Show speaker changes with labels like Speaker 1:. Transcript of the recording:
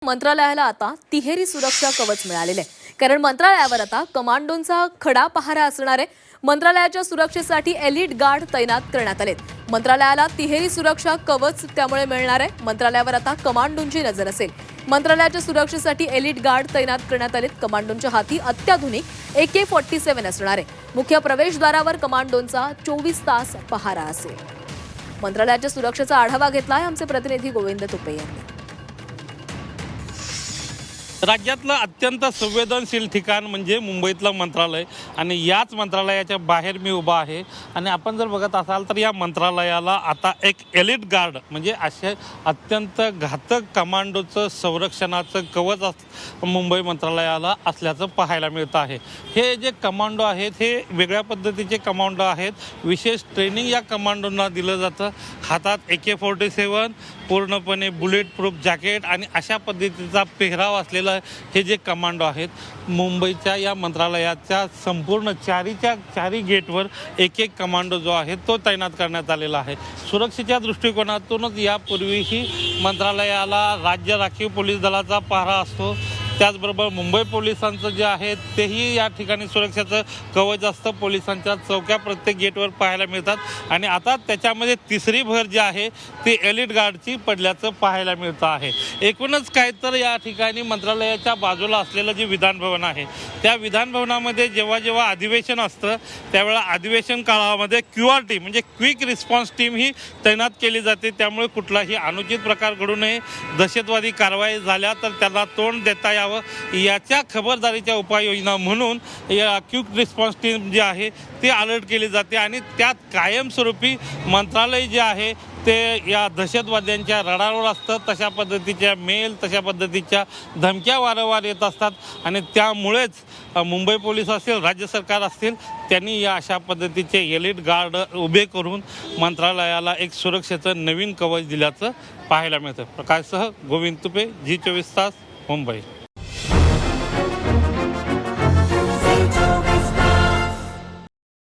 Speaker 1: मंत्रालयाला आता तिहेरी सुरक्षा कवच मिळालेले आहे, कारण मंत्रालयावर आता कमांडोंचा खडा पहारा असणार आहे। मंत्रालयाच्या सुरक्षेसाठी एलिट गार्ड तैनात करण्यात आलेत। मंत्रालयाला तिहेरी सुरक्षा कवच त्यामुळे मिळणार आहे। मंत्रालयावर आता कमांडोंची नजर असेल। मंत्रालयाच्या सुरक्षेसाठी एलिट गार्ड तैनात करण्यात आलेत। कमांडोंच्या हाती अत्याधुनिक AK-47 असणार आहे। मुख्य प्रवेशद्वारावर कमांडोंचा 24 तास पहारा असेल। मंत्रालयाच्या सुरक्षेचा आढावा घेतलाय आमचे प्रतिनिधी गोविंद तुपे यांनी।
Speaker 2: राज्यातलं अत्यंत संवेदनशील ठिकाण म्हणजे मुंबईतलं मंत्रालय आणि याच मंत्रालयाच्या बाहेर मी उभा आहे। आणि आपण जर बघत असाल तर या मंत्रालयाला आता एक एलिट गार्ड म्हणजे असे अत्यंत घातक कमांडोचं संरक्षणाचं कवच मुंबई मंत्रालयाला असल्याचं पाहायला मिळतं आहे। हे जे कमांडो आहेत हे वेगळ्या पद्धतीचे कमांडो आहेत। विशेष ट्रेनिंग या कमांडोंना दिलं जातं। हातात AK-47 पूर्णपणे बुलेट प्रूफ जॅकेट आणि अशा पद्धतीचा पेहराव असलेला हे जे कमांडो आहेत मुंबईच्या या मंत्रालयाच्या संपूर्ण चारी गेटवर एक कमांडो जो आहे तो तैनात करण्यात आलेला आहे। सुरक्षेच्या दृष्टिकोनातूनच यापूर्वीही मंत्रालयाला राज्य राखीव पोलीस दलाचा पहारा असतो। त्याचबरोबर मुंबई पोलिसांचं जे आहे तेही या ठिकाणी सुरक्षेचं कवच असतं। पोलिसांच्या चौक्या प्रत्येक गेटवर पाहायला मिळतात आणि आता त्याच्यामध्ये तिसरी भर जी आहे ती एलिट गार्डची पडल्याचं पाहायला मिळतं आहे। एकूणच काय तर या ठिकाणी मंत्रालयाच्या बाजूला असलेलं जे विधान भवन आहे त्या विधान भवनामध्ये जेव्हा अधिवेशन असतं त्यावेळेला अधिवेशन काळामध्ये QRT म्हणजे क्विक रिस्पॉन्स टीम ही तैनात केली जाते। त्यामुळे कुठलाही अनुचित प्रकार घडू नये, दहशतवादी कारवाई झाल्या तर त्यांना तोंड देता यावं याच्या खबरदारीच्या उपाययोजना म्हणून या क्विक रिस्पॉन्स टीम जी आहे ती अलर्ट केली जाते आणि त्यात कायमस्वरूपी मंत्रालय जे आहे ते या दहशतवाद्यांच्या रडारवर असतं। तशा पद्धतीच्या मेल तशा पद्धतीच्या धमक्या वारंवार येत असतात आणि त्यामुळेच मुंबई पोलीस असतील राज्य सरकार असतील त्यांनी या अशा पद्धतीचे एलिट गार्ड उभे करून मंत्रालयाला एक सुरक्षेचं नवीन कवच दिल्याचं पाहायला मिळतं। प्रकाशसह गोविंद तुपे, G24 तास, मुंबई।